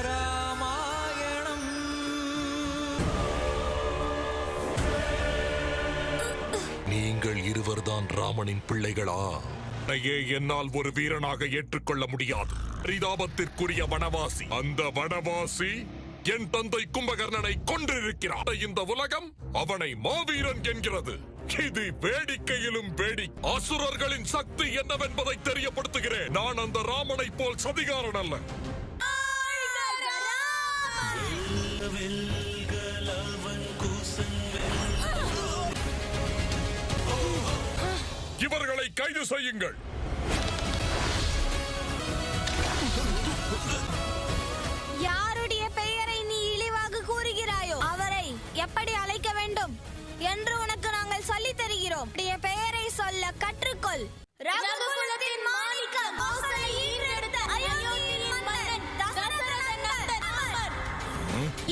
ராமாயணம். நீங்கள் இருவர்தான் ராமனின் பிள்ளைகளா? என்னால் ஒரு வீரனாக ஏற்றுக்கொள்ள முடியாது. பரிதாபத்திற்குரிய வனவாசி. அந்த வனவாசி என் தந்தை கும்பகர்ணனை கொன்றிருக்கிறார். இந்த உலகம் அவனை மாவீரன் என்கிறது. இது வேடிக்கையிலும் அசுரர்களின் சக்தி என்னவென்பதை தெரியப்படுத்துகிறேன். நான் அந்த ராமனை போல் சதிகாரன் அல்ல. இவர்களை கைது செய்யுங்கள். யாருடைய பெயரை நீ இழிவாக கூறுகிறாயோ அவரை எப்படி அழைக்க வேண்டும் என்று உனக்கு நாங்கள் சொல்லித் தருகிறோம். பெயரை சொல்ல கற்றுக்கொள். ரகுகுலத்தின் மாணிக்கம், கௌசல்யின் எடுத்த அயோத்தியின் மன்னன் தசரதன் நண்பர்.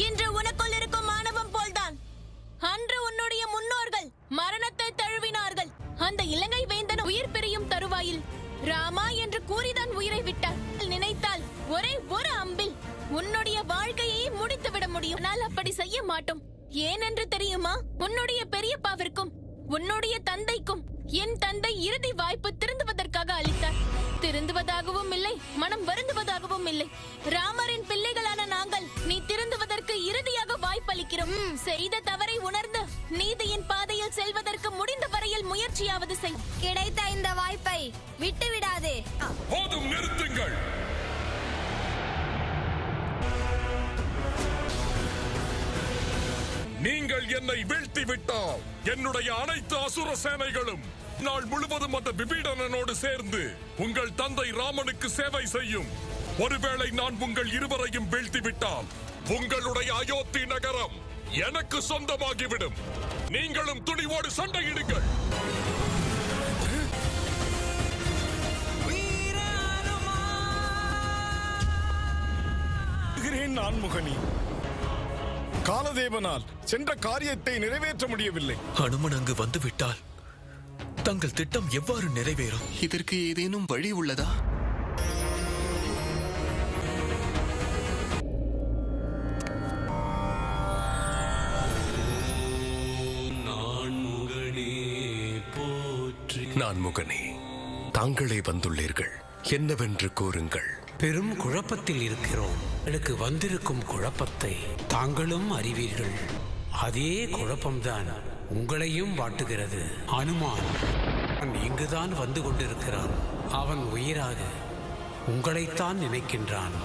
இன்று உனக்குள் இருக்கும் மாணவம் போல்தான் அன்று உன்னுடைய முன்னோர்கள் மரணத்தை தழுவினார்கள். அந்த இலங்கை வேந்தன் உயிர் பிரியும் தருவாயில் ராமா என்று கூறிதான் உயிரை விட்டார். நினைத்தால் ஒரே ஒரு அம்பில் உன்னுடைய வாழ்க்கையை முடித்துவிட முடியும். ஆனால் அப்படி செய்ய மாட்டோம். ஏனென்று தெரியுமா? உன்னுடைய பெரியப்பாவிற்கும் உன்னுடைய தந்தைக்கும் என் தந்தை இறுதி வாய்ப்பு திருந்துவதற்காக அளித்தார். திருந்துவதாகவும் இல்லை, மனம் வருந்துவதாகவும் இல்லை. ராமரின் பிள்ளைகளான நாங்கள் நீ திருந்துவதற்கு இறுதியாக வாய்ப்பளிக்கிறோம். செய்த தவறை உணர்ந்து நீதியின் பாதையில் செல்வதற்கு முடிந்த வரையில் முயற்சியாவது செய். கிடைத்த இந்த வாய்ப்பை விட்டுவிடாதே. போதும், நிறுத்துங்கள். நீங்கள் என்னை வீழ்த்தி விட்டால் என்னுடைய அனைத்து அசுர சேனைகளும் நாள் முழுவதும் அந்த விபீடனோடு சேர்ந்து உங்கள் தந்தை ராமனுக்கு சேவை செய்யும். ஒருவேளை நான் உங்கள் இருவரையும் வீழ்த்தி விட்டால் உங்களுடைய அயோத்தி நகரம் எனக்கு சொந்தமாகிவிடும். நீங்களும் துணிவோடு சண்டையிடுங்கள். நான்முகனி, காலதேவனால் சென்ற காரியத்தை நிறைவேற்ற முடியவில்லை. ஹனுமன் அங்கு வந்துவிட்டால் தங்கள் திட்டம் எவ்வாறு நிறைவேறும்? இதற்கு ஏதேனும் வழி உள்ளதா? நான்முகனே, தாங்களே வந்துள்ளீர்கள். என்னவென்று கூறுங்கள். பெரும் குழப்பத்தில் இருக்கிறோம். எனக்கு வந்திருக்கும் குழப்பத்தை தாங்களும் அறிவீர்கள். அதே குழப்பம்தான் உங்களையும் வாட்டுகிறது. அனுமான் இங்குதான் வந்து கொண்டிருக்கிறான். அவன் உயிராக உங்களைத்தான் நினைக்கின்றான்.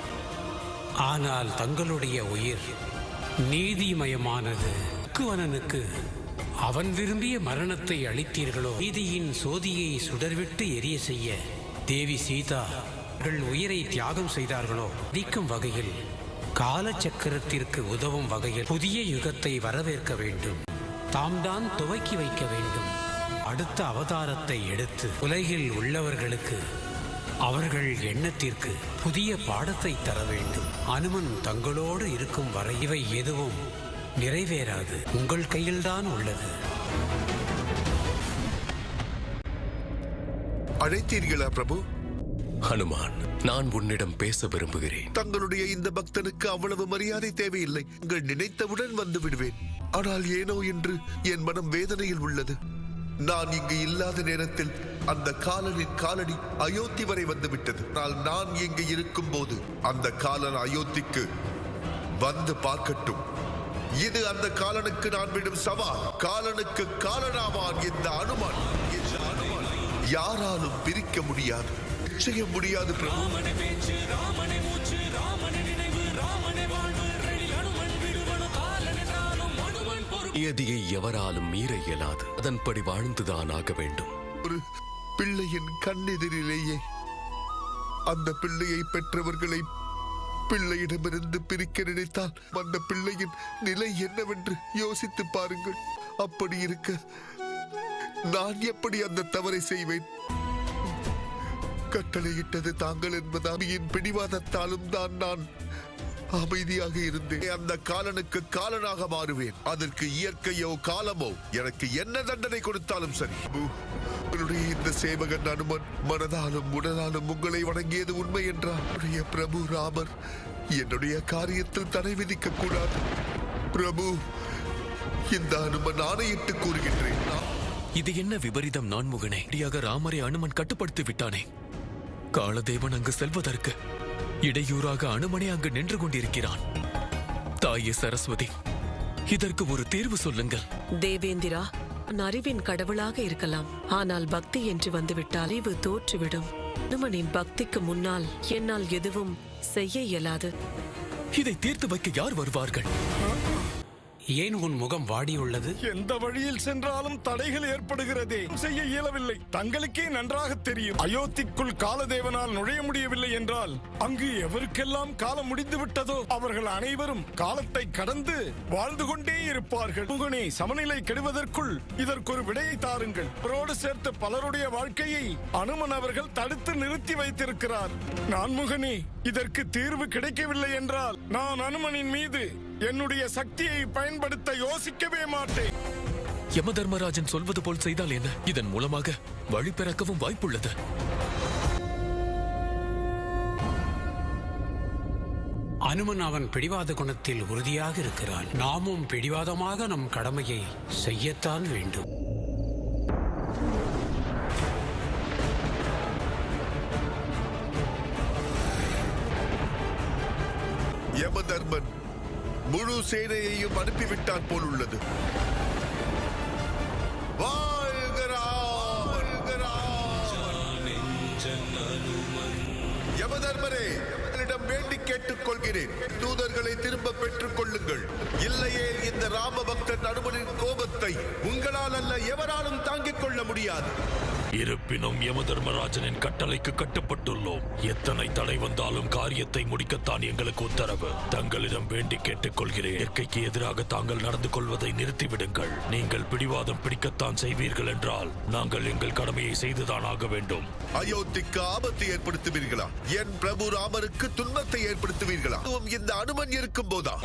ஆனால் தங்களுடைய உயிர் நீதிமயமானது. குவனனுக்கு அவன் விரும்பிய மரணத்தை அளித்தீர்களோ? நீதியின் சோதியை சுடர்விட்டு எரிய செய்ய தேவி சீதா உயிரை தியாகம் செய்தார்களோ? அளிக்கும் வகையில் காலச்சக்கரத்திற்கு உதவும் வகையில் புதிய யுகத்தை வரவேற்க வேண்டும். தாம் தான் துவக்கி வைக்க வேண்டும். அடுத்த அவதாரத்தை எடுத்து உலகில் உள்ளவர்களுக்கு அவர்கள் எண்ணத்திற்கு புதிய பாடத்தை தர வேண்டும். அனுமன் தங்களோடு இருக்கும் வரை இவை எதுவும் நிறைவேறாது. உங்கள் கையில்தான் உள்ளது. அழைத்தீர்களா பிரபு? ஹனுமான், நான் உன்னிடம் பேச விரும்புகிறேன். தங்களுடைய இந்த பக்தனுக்கு அவ்வளவு மரியாதை தேவையில்லை. உங்கள் நினைத்தவுடன் வந்து விடுவேன். ஆனால் ஏனோ என்று என் மனம் வேதனையில் உள்ளது. நான் இங்கு இல்லாத நேரத்தில் அந்த காலனின் காலடி அயோத்தி வரை வந்துவிட்டது. ஆனால் நான் இங்கு இருக்கும் போது அந்த காலன் அயோத்திக்கு வந்து பார்க்கட்டும். இது அந்த காலனுக்கு நான் விடும் சவால். காலனுக்கு காலனாவான் இந்த அனுமான். யாராலும் பிரிக்க முடியாது, செய்ய முடியாது பிரபு. நியதியை எவராலும் மீற இயலாது. அதன்படி வாழ்ந்துதான் ஆக வேண்டும். ஒரு பிள்ளையின் கண்ணெதிரிலேயே அந்த பிள்ளையை பெற்றவர்களை பிள்ளையிடமிருந்து பிரிக்க நினைத்தால் அந்த பிள்ளையின் நிலை என்னவென்று யோசித்து பாருங்கள். அப்படி இருக்க நான் எப்படி அந்த தவறை செய்வேன்? கட்டளையிட்டது தாங்கள் என்பதால் என் பிடிவாதத்தாலும் தான் நான் அமைதியாக இருந்தேன். அந்த காலனுக்கு காலனாக மாறுவேன். அதற்கு இயற்கையோ காலமோ எனக்கு என்ன தண்டனை கொடுத்தாலும் சரி. உங்களுடைய இந்த சேவகன் அனுமன் மனதாலும் உடலாலும் உங்களை வணங்கியது உண்மை என்றால் பிரபு ராமர் என்னுடைய காரியத்தில் தடை விதிக்க கூடாது. பிரபு, இந்த அனுமன் ஆணையிட்டு கூறுகின்றேன். இது என்ன விபரீதம் நான்முகனே? இப்படியாக ராமரை அனுமன் கட்டுப்படுத்தி விட்டானே. காலதேவன் அங்கு செல்வதற்கு இடையூறாக அனுமனே அங்கு நின்று கொண்டிருக்கிறான். தாயே சரஸ்வதி, இதற்கு ஒரு தீர்வு சொல்லுங்கள். தேவேந்திரா, நான் அறிவின் கடவுளாக இருக்கலாம், ஆனால் பக்தி என்று வந்துவிட்டால் அறிவு தோற்றுவிடும். அனுமனின் பக்திக்கு முன்னால் என்னால் எதுவும் செய்ய இயலாது. இதை தீர்த்து வைக்க யார் வருவார்கள்? ஏன் உன் முகம் வாடியுள்ளது? எந்த வழியில் சென்றாலும் தடைகள் ஏற்படுகிறதே. செய்ய இயலவில்லை. தங்களுக்கே நன்றாக தெரியும். அயோத்திக்குள் காலதேவனால் நுழைய முடியவில்லை என்றால் அங்கு எவருக்கெல்லாம் காலம் முடிந்து விட்டதோ அவர்கள் அனைவரும் காலத்தை கடந்து வாழ்ந்து கொண்டே இருப்பார்கள். முகனே, சமநிலை கெடுவதற்குள் இதற்கொரு விடையை தாருங்கள். அவரோடு சேர்த்து பலருடைய வாழ்க்கையை அனுமன் அவர்கள் தடுத்து நிறுத்தி வைத்திருக்கிறார். நான்முகனே, இதற்கு தீர்வு கிடைக்கவில்லை என்றால் நான் அனுமனின் மீது என்னுடைய சக்தியை பயன்படுத்த யோசிக்கவே மாட்டேன். யம தர்மராஜன் சொல்வது போல் செய்தால் என்ன? இதன் மூலமாக வழி பிறக்கவும் வாய்ப்புள்ளது. அனுமன் அவன் பிடிவாத குணத்தில் உறுதியாக இருக்கிறான். நாமும் பிடிவாதமாக நம் கடமையை செய்யத்தான் வேண்டும். யமதர்மன் முழு சேனையையும் அனுப்பிவிட்டான் போல் உள்ளது. யமதர்மரே, உங்களிடம் வேண்டி கேட்டுக் கொள்கிறேன், தூதர்களை திரும்ப பெற்றுக் கொள்ளுங்கள். இல்லையே இந்த ராம பக்தன் அனுமனின் கோபத்தை உங்களால் அல்ல எவராலும் தாங்கிக் கொள்ள முடியாது. இருப்பினும் யமதர்மராஜனின் கட்டளைக்கு கட்டுப்பட்டுள்ளோம். எத்தனை தடை வந்தாலும் காரியத்தை முடிக்கத்தான் எங்களுக்கு உத்தரவு. தங்களிடம் வேண்டி கேட்டுக்கொள்கிறேன், இயற்கைக்கு எதிராக தாங்கள் நடந்து கொள்வதை நிறுத்திவிடுங்கள். நீங்கள் பிடிவாதம் பிடிக்கத்தான் செய்வீர்கள் என்றால் நாங்கள் எங்கள் கடமையை செய்துதான் ஆக வேண்டும். அயோத்திக்கு ஆபத்தை ஏற்படுத்துவீர்களா? என் பிரபு ராமருக்கு துன்பத்தை ஏற்படுத்துவீர்களா? இந்த அனுமன் இருக்கும் போதா?